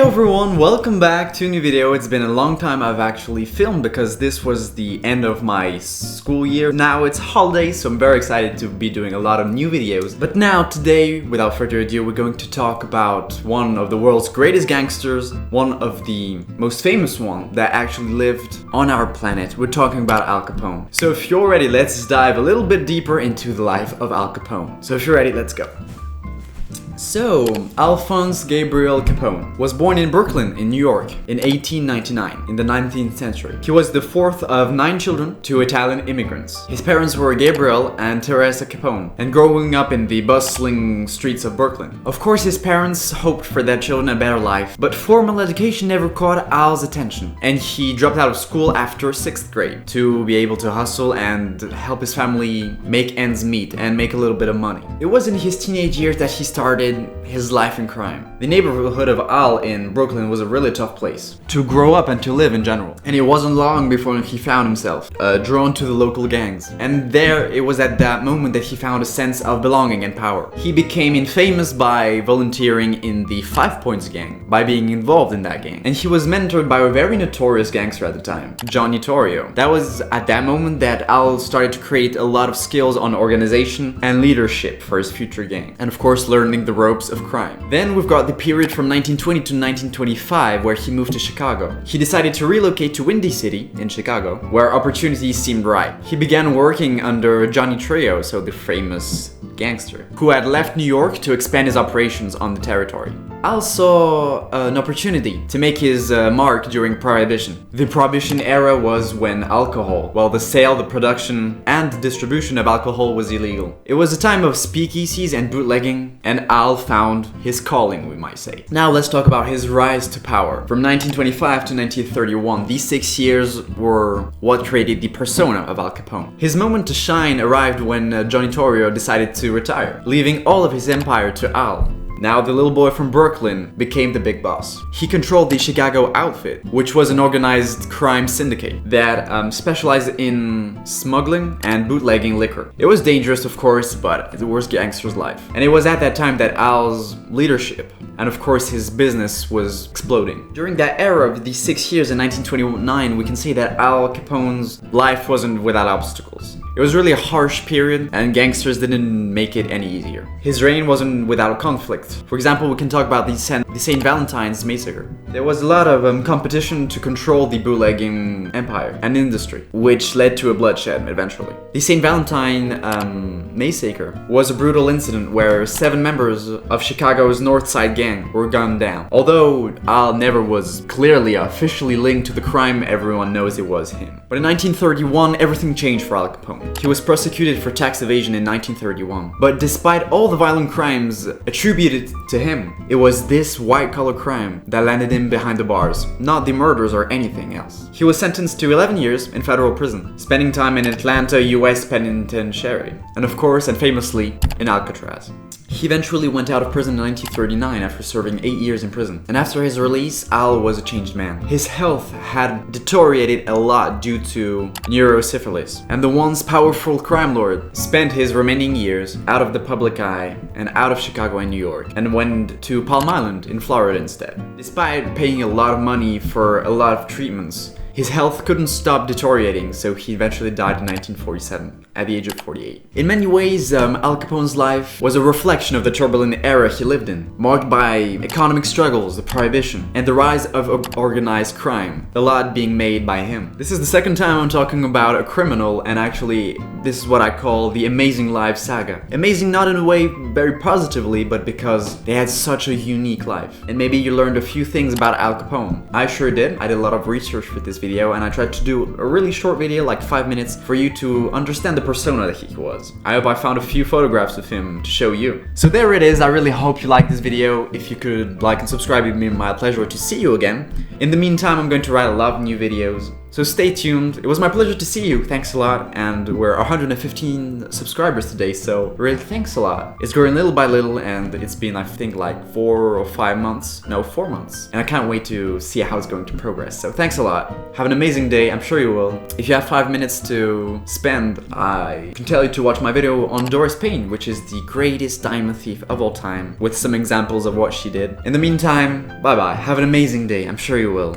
Heyo everyone, welcome back to a new video. It's been a long time I've actually filmed because this was the end of my school year. Now it's holidays, so I'm very excited to be doing a lot of new videos. But now today, without further ado, we're going to talk about one of the world's greatest gangsters, one of the most famous one that actually lived on our planet. We're talking about Al Capone. So if you're ready, let's dive a little bit deeper into the life of Al Capone. So if you're ready, let's go. So, Alphonse Gabriel Capone was born in Brooklyn, in New York, in 1899, in the 19th century. He was the fourth of 9 children to Italian immigrants. His parents were Gabriel and Teresa Capone, and growing up in the bustling streets of Brooklyn. Of course, his parents hoped for their children a better life, but formal education never caught Al's attention, and he dropped out of school after 6th grade to be able to hustle and help his family make ends meet and make a little bit of money. It was in his teenage years that he started his life in crime. The neighborhood of Al in Brooklyn was a really tough place to grow up and to live in general. And it wasn't long before he found himself drawn to the local gangs. And there it was at that moment that he found a sense of belonging and power. He became infamous by volunteering in the 5 Points gang, by being involved in that gang. And he was mentored by a very notorious gangster at the time, Johnny Torrio. That was at that moment that Al started to create a lot of skills on organization and leadership for his future gang. And of course learning the ropes of crime. Then we've got the period from 1920 to 1925 where he moved to Chicago. He decided to relocate to Windy City in Chicago, where opportunities seemed right. He began working under Johnny Torrio, so the famous gangster, who had left New York to expand his operations on the territory. Al saw an opportunity to make his mark during Prohibition. The Prohibition era was when alcohol, well, the sale, the production, and the distribution of alcohol was illegal. It was a time of speakeasies and bootlegging, and Al found his calling, we might say. Now let's talk about his rise to power. From 1925 to 1931, these 6 years were what created the persona of Al Capone. His moment to shine arrived when Johnny Torrio decided to retire, leaving all of his empire to Al. Now the little boy from Brooklyn became the big boss. He controlled the Chicago Outfit, which was an organized crime syndicate that specialized in smuggling and bootlegging liquor. It was dangerous, of course, but it was gangster's life. And it was at that time that Al's leadership and of course his business was exploding. During that era of these 6 years in 1929, we can say that Al Capone's life wasn't without obstacles. It was really a harsh period, and gangsters didn't make it any easier. His reign wasn't without conflict. For example, we can talk about the St. Valentine's massacre. There was a lot of competition to control the bootlegging empire and industry, which led to a bloodshed eventually. The St. Valentine massacre was a brutal incident where 7 members of Chicago's North Side gang were gunned down. Although Al never was clearly officially linked to the crime, everyone knows it was him. But in 1931, everything changed for Al Capone. He was prosecuted for tax evasion in 1931. But despite all the violent crimes attributed to him, it was this white-collar crime that landed him behind the bars, not the murders or anything else. He was sentenced to 11 years in federal prison, spending time in Atlanta, US Penitentiary, and of course and famously in Alcatraz. He eventually went out of prison in 1939 after serving 8 years in prison. And after his release, Al was a changed man. His health had deteriorated a lot due to neurosyphilis. And the once powerful crime lord spent his remaining years out of the public eye and out of Chicago and New York, and went to Palm Island in Florida instead. Despite paying a lot of money for a lot of treatments, his health couldn't stop deteriorating, so he eventually died in 1947, at the age of 48. In many ways, Al Capone's life was a reflection of the turbulent era he lived in, marked by economic struggles, the Prohibition, and the rise of organized crime, a lot being made by him. This is the second time I'm talking about a criminal, and actually, this is what I call the Amazing Life saga. Amazing not in a way very positively, but because they had such a unique life. And maybe you learned a few things about Al Capone. I sure did. I did a lot of research for this video, and I tried to do a really short video, like 5 minutes, for you to understand the persona that he was. I hope I found a few photographs of him to show you. So there it is. I really hope you liked this video. If you could like and subscribe, it would be my pleasure to see you again. In the meantime, I'm going to write a lot of new videos, So stay tuned. It was my pleasure to see you. Thanks a lot. And we're 115 subscribers today, so really thanks a lot. It's growing little by little, and it's been, I think, like 4 or 5 months. No, 4 months. And I can't wait to see how it's going to progress. So thanks a lot. Have an amazing day. I'm sure you will. If you have 5 minutes to spend, I can tell you to watch my video on Doris Payne, which is the greatest diamond thief of all time, with some examples of what she did. In the meantime, bye bye. Have an amazing day. I'm sure you will.